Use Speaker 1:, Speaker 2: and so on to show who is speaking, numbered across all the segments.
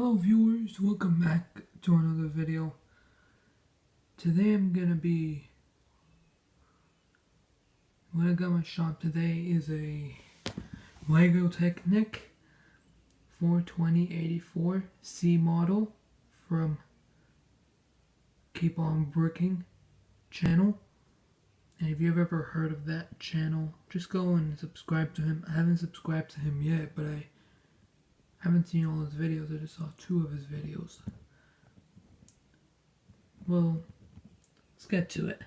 Speaker 1: Hello viewers, welcome back to another video. Today what I got in my shop today is a Lego Technic 42084 C model from Keep On Bricking channel. And if you've ever heard of that channel, just go and subscribe to him. I haven't subscribed to him yet, but I haven't seen all his videos. I just saw 2 of his videos. Well, let's get to it.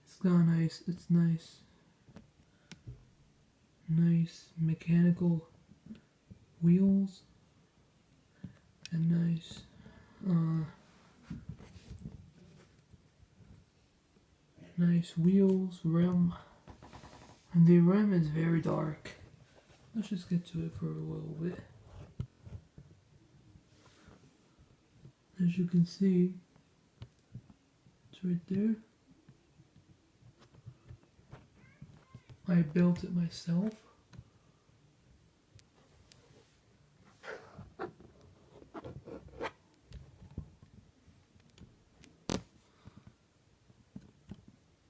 Speaker 1: It's nice. Nice mechanical wheels and nice wheels, rim, and the rim is very dark. Let's just get to it for a little bit. As you can see, it's right there. I built it myself.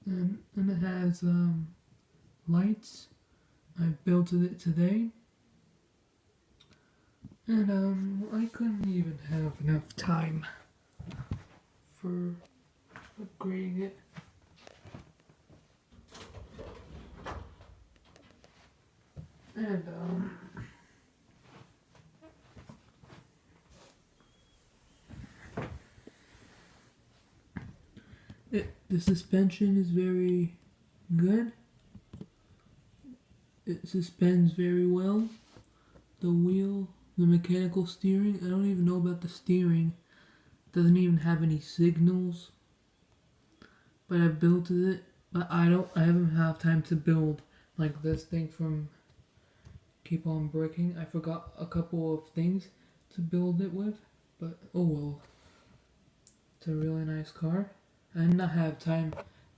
Speaker 1: And it has lights. I built it today. And I couldn't even have enough time for upgrading it. And the suspension is very good. It suspends very well. The wheel, the mechanical steering, I don't even know about the steering. It doesn't even have any signals. But I built it, but I haven't had time to build like this thing from Keep On Bricking. I forgot a couple of things to build it with, but oh well. It's a really nice car. I did not have time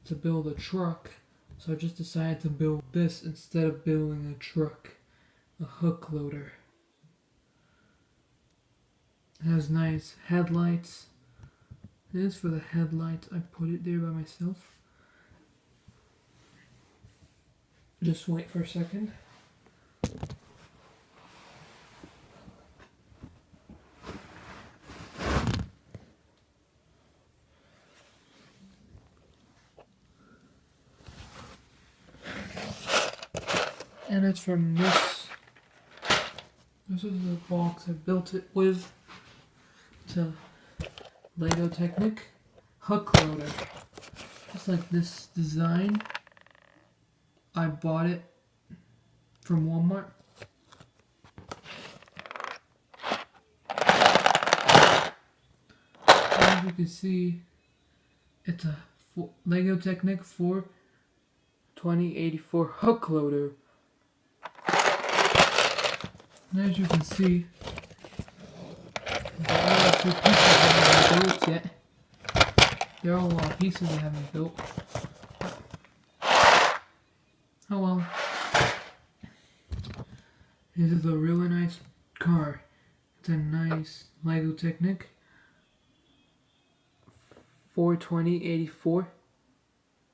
Speaker 1: to build a truck, so I just decided to build this instead of building a truck, a hook loader. It has nice headlights. It is for the headlights. I put it there by myself. Just wait for a second. And it's from this. This is the box I built it with. It's a Lego Technic hook loader. It's like this design. I bought it from Walmart. As you can see, it's a Lego Technic 42084 hook loader. And as you can see, there are a few pieces I haven't built yet. There are a lot of pieces I haven't built. Oh well. This is a really nice car. It's a nice Lego Technic 42084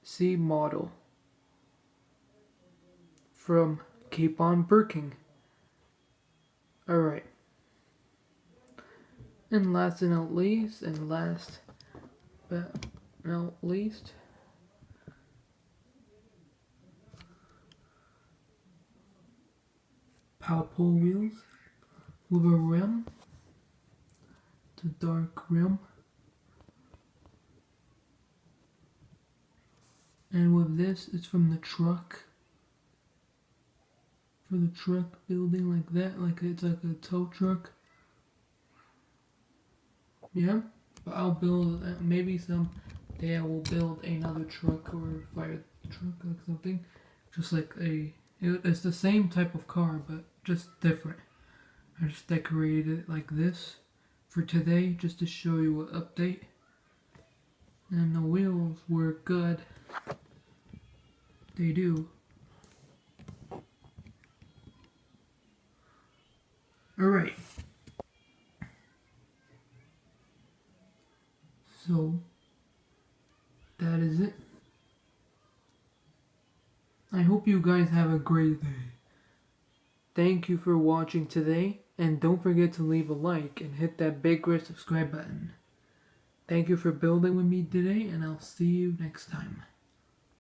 Speaker 1: C model from Keep On Bricking. Alright. And last but not least, power pole wheels with a rim. It's a dark rim. And with this, it's from the truck. For the truck building like that, like it's like a tow truck. Yeah, but I'll build, maybe someday I will build another truck or fire truck, like something. Just like it's the same type of car, but just different. I just decorated it like this for today, just to show you an update. And the wheels work good. They do. Alright. that is it. I hope you guys have a great day. Thank you for watching today, and don't forget to leave a like and hit that big red subscribe button. Thank you for building with me today, and I'll see you next time.